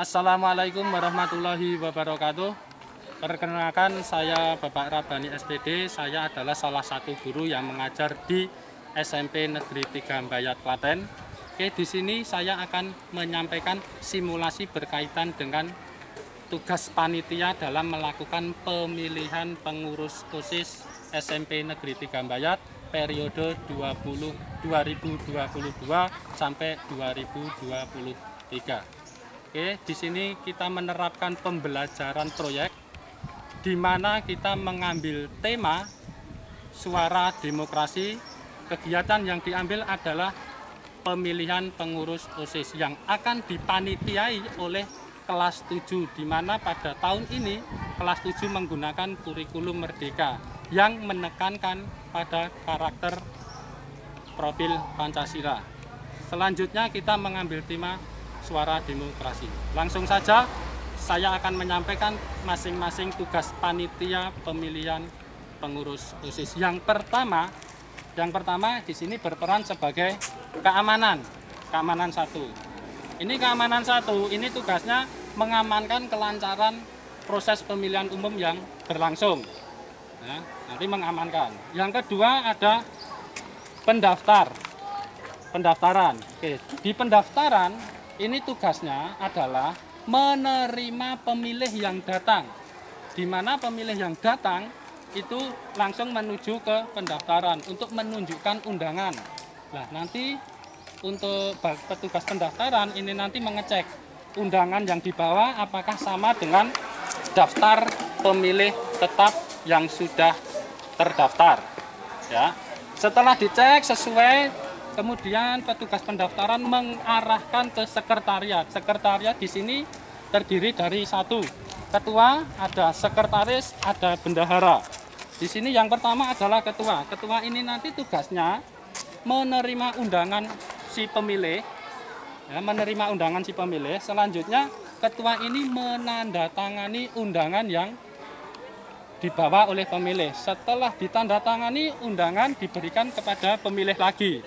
Assalamualaikum warahmatullahi wabarakatuh. Perkenalkan, saya Bapak Rabani SPD. Saya adalah salah satu guru yang mengajar di SMP Negeri 3 Mbayat, Klaten. Oke, di sini saya akan menyampaikan simulasi berkaitan dengan tugas panitia dalam melakukan pemilihan pengurus OSIS SMP Negeri 3 Mbayat periode 2022 sampai 2023. Oke, di sini kita menerapkan pembelajaran proyek di mana kita mengambil tema suara demokrasi. Kegiatan yang diambil adalah pemilihan pengurus OSIS yang akan dipanitiai oleh kelas 7, di mana pada tahun ini kelas 7 menggunakan kurikulum Merdeka yang menekankan pada karakter profil Pancasila. Selanjutnya kita mengambil tema suara demokrasi. Langsung saja saya akan menyampaikan masing-masing tugas panitia pemilihan pengurus OSIS. Yang pertama di sini berperan sebagai keamanan 1. Ini keamanan 1, ini tugasnya mengamankan kelancaran proses pemilihan umum yang berlangsung. Ya, nanti mengamankan. Yang kedua ada pendaftaran. Oke, di pendaftaran ini tugasnya adalah menerima pemilih yang datang, di mana pemilih yang datang itu langsung menuju ke pendaftaran untuk menunjukkan undangan. Nah, nanti untuk petugas pendaftaran ini nanti mengecek undangan yang dibawa apakah sama dengan daftar pemilih tetap yang sudah terdaftar. Ya, setelah dicek sesuai, kemudian petugas pendaftaran mengarahkan ke sekretariat. Sekretariat di sini terdiri dari 1 ketua, ada sekretaris, ada bendahara. Di sini yang pertama adalah ketua. Ketua ini nanti tugasnya menerima undangan si pemilih, ya, menerima undangan si pemilih. Selanjutnya ketua ini menandatangani undangan yang dibawa oleh pemilih. Setelah ditandatangani, undangan diberikan kepada pemilih lagi.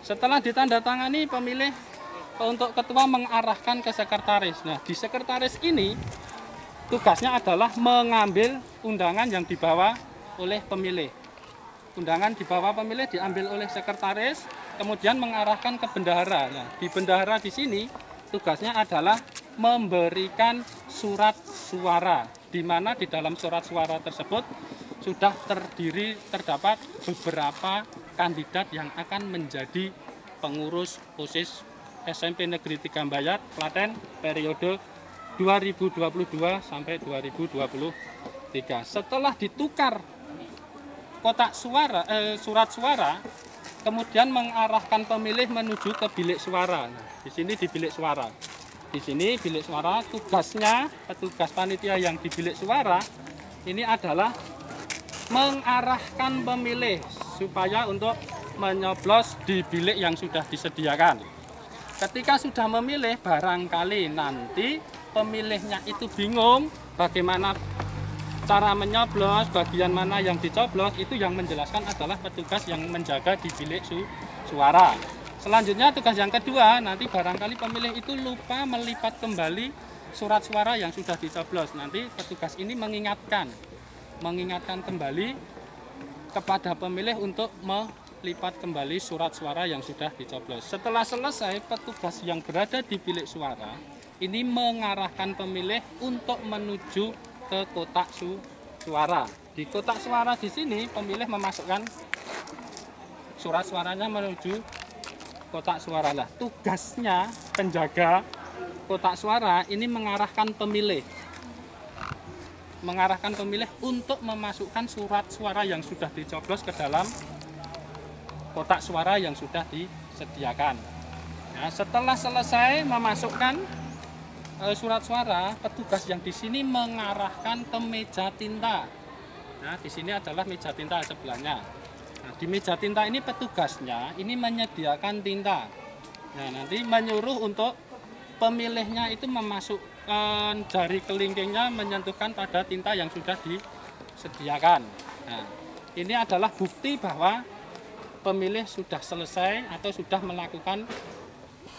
Setelah ditandatangani, pemilih untuk ketua mengarahkan ke sekretaris. Nah, di sekretaris ini tugasnya adalah mengambil undangan yang dibawa oleh pemilih. Undangan dibawa pemilih diambil oleh sekretaris, kemudian mengarahkan ke bendahara. Nah, di bendahara di sini tugasnya adalah memberikan surat suara, di mana di dalam surat suara tersebut sudah terdapat beberapa kandidat yang akan menjadi pengurus OSIS SMP Negeri 3 Mbayat, Klaten periode 2022 sampai 2023. Setelah ditukar kotak suara, surat suara, kemudian mengarahkan pemilih menuju ke bilik suara. Nah, di sini di bilik suara. Di sini bilik suara, tugasnya petugas panitia yang di bilik suara ini adalah mengarahkan pemilih supaya untuk menyoblos di bilik yang sudah disediakan. Ketika sudah memilih, barangkali nanti pemilihnya itu bingung bagaimana cara menyoblos, bagian mana yang dicoblos, itu yang menjelaskan adalah petugas yang menjaga di bilik suara. Selanjutnya tugas yang kedua, nanti barangkali pemilih itu lupa melipat kembali surat suara yang sudah dicoblos. Nanti petugas ini mengingatkan kembali kepada pemilih untuk melipat kembali surat suara yang sudah dicoblos. Setelah selesai, petugas yang berada di bilik suara ini mengarahkan pemilih untuk menuju ke kotak suara. Di kotak suara di sini pemilih memasukkan surat suaranya menuju kotak suara. Lah, tugasnya penjaga kotak suara ini mengarahkan pemilih untuk memasukkan surat suara yang sudah dicoblos ke dalam kotak suara yang sudah disediakan. Nah, setelah selesai memasukkan surat suara, petugas yang di sini mengarahkan ke meja tinta. Nah, di sini adalah meja tinta sebelahnya. Nah, di meja tinta ini petugasnya ini menyediakan tinta. Nah, nanti menyuruh untuk pemilihnya itu memasukkan jari kelingkingnya menyentuhkan pada tinta yang sudah disediakan. Nah, ini adalah bukti bahwa pemilih sudah selesai atau sudah melakukan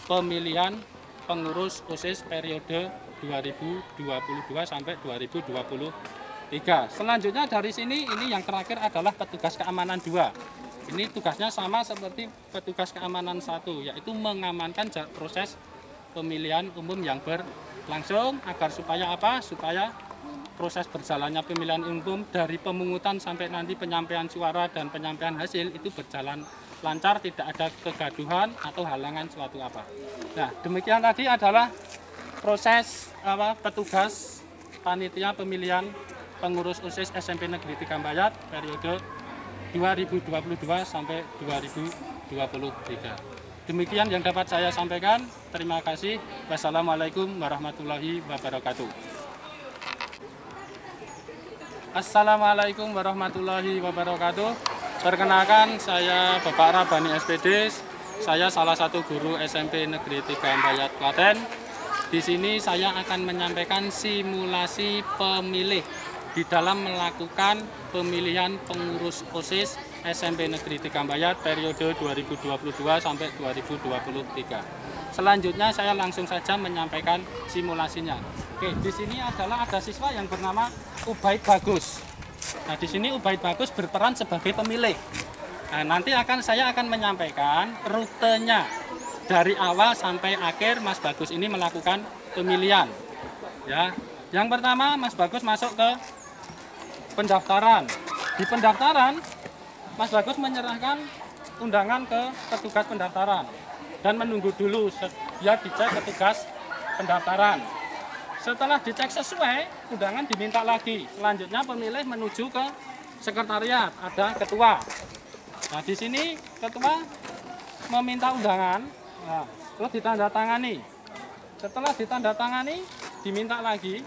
pemilihan pengurus OSIS periode 2022 sampai 2023. Selanjutnya dari sini, ini yang terakhir adalah petugas keamanan 2. Ini tugasnya sama seperti petugas keamanan 1, yaitu mengamankan proses pemilihan umum yang berlangsung agar supaya apa? Supaya proses berjalannya pemilihan umum dari pemungutan sampai nanti penyampaian suara dan penyampaian hasil itu berjalan lancar, tidak ada kegaduhan atau halangan suatu apa. Nah, demikian tadi adalah proses petugas panitia pemilihan pengurus OSIS SMP Negeri 3 Mbayat periode 2022 sampai 2023. Demikian yang dapat saya sampaikan. Terima kasih. Wassalamualaikum warahmatullahi wabarakatuh. Assalamualaikum warahmatullahi wabarakatuh. Perkenalkan, saya Bapak Rabani SPD. Saya salah satu guru SMP Negeri 3 Mbayat Klaten. Di sini saya akan menyampaikan simulasi pemilih di dalam melakukan pemilihan pengurus OSIS SMP Negeri 3 Mbayat periode 2022 sampai 2023. Selanjutnya saya langsung saja menyampaikan simulasinya. Oke, di sini adalah ada siswa yang bernama Ubaid Bagus. Nah, di sini Ubaid Bagus berperan sebagai pemilih. Nah, nanti saya akan menyampaikan rutenya dari awal sampai akhir Mas Bagus ini melakukan pemilihan. Ya, yang pertama Mas Bagus masuk ke pendaftaran. Di pendaftaran, Mas Bagus menyerahkan undangan ke petugas pendaftaran dan menunggu dulu dia dicek petugas pendaftaran. Setelah dicek sesuai, undangan diminta lagi. Selanjutnya pemilih menuju ke sekretariat, ada ketua. Nah, di sini ketua meminta undangan, nah, terus ditandatangani. Setelah ditandatangani, diminta lagi.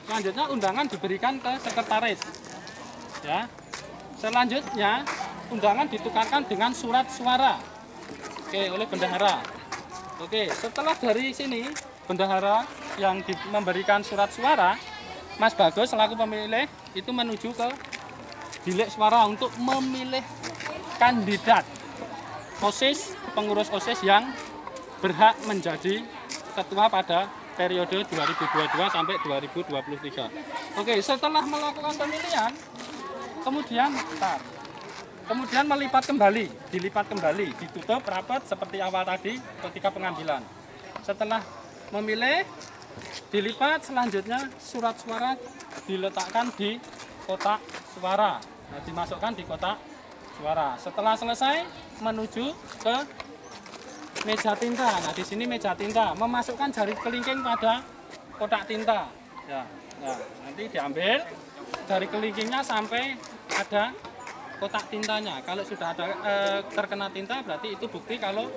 Selanjutnya undangan diberikan ke sekretaris. Ya. Selanjutnya undangan ditukarkan dengan surat suara. Oke, oleh bendahara. Oke, setelah dari sini bendahara yang memberikan surat suara, Mas Bagus selaku pemilih itu menuju ke bilik suara untuk memilih kandidat OSIS, pengurus OSIS yang berhak menjadi ketua pada periode 2022 sampai 2023. Oke, setelah melakukan pemilihan, kemudian melipat kembali, dilipat kembali, ditutup rapat seperti awal tadi ketika pengambilan. Setelah memilih, dilipat, selanjutnya surat suara diletakkan di kotak suara. Nah, dimasukkan di kotak suara. Setelah selesai, menuju ke meja tinta. Nah, di sini meja tinta, memasukkan jari kelingking pada kotak tinta. Ya, nah, nanti diambil jari kelingkingnya sampai ada kotak tintanya. Kalau sudah ada terkena tinta, berarti itu bukti kalau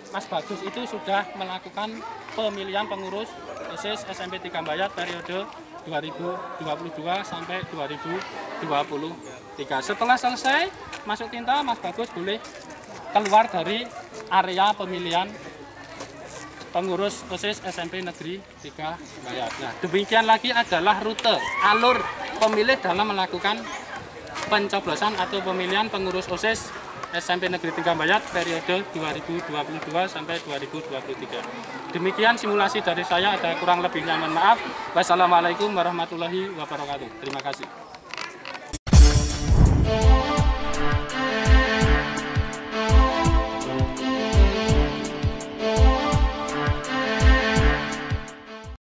Mas Bagus itu sudah melakukan pemilihan pengurus OSIS SMP 3 Mbayat periode 2022 sampai 2023. Setelah selesai masuk tinta, Mas Bagus boleh keluar dari area pemilihan pengurus OSIS SMP Negeri 3 Mbayat. Nah, demikian lagi adalah rute alur pemilih dalam melakukan pencoblosan atau pemilihan pengurus OSIS SMP Negeri 3 Mbayat periode 2022 sampai 2023. Demikian simulasi dari saya, ada kurang lebihnya mohon maaf. Wassalamualaikum warahmatullahi wabarakatuh. Terima kasih.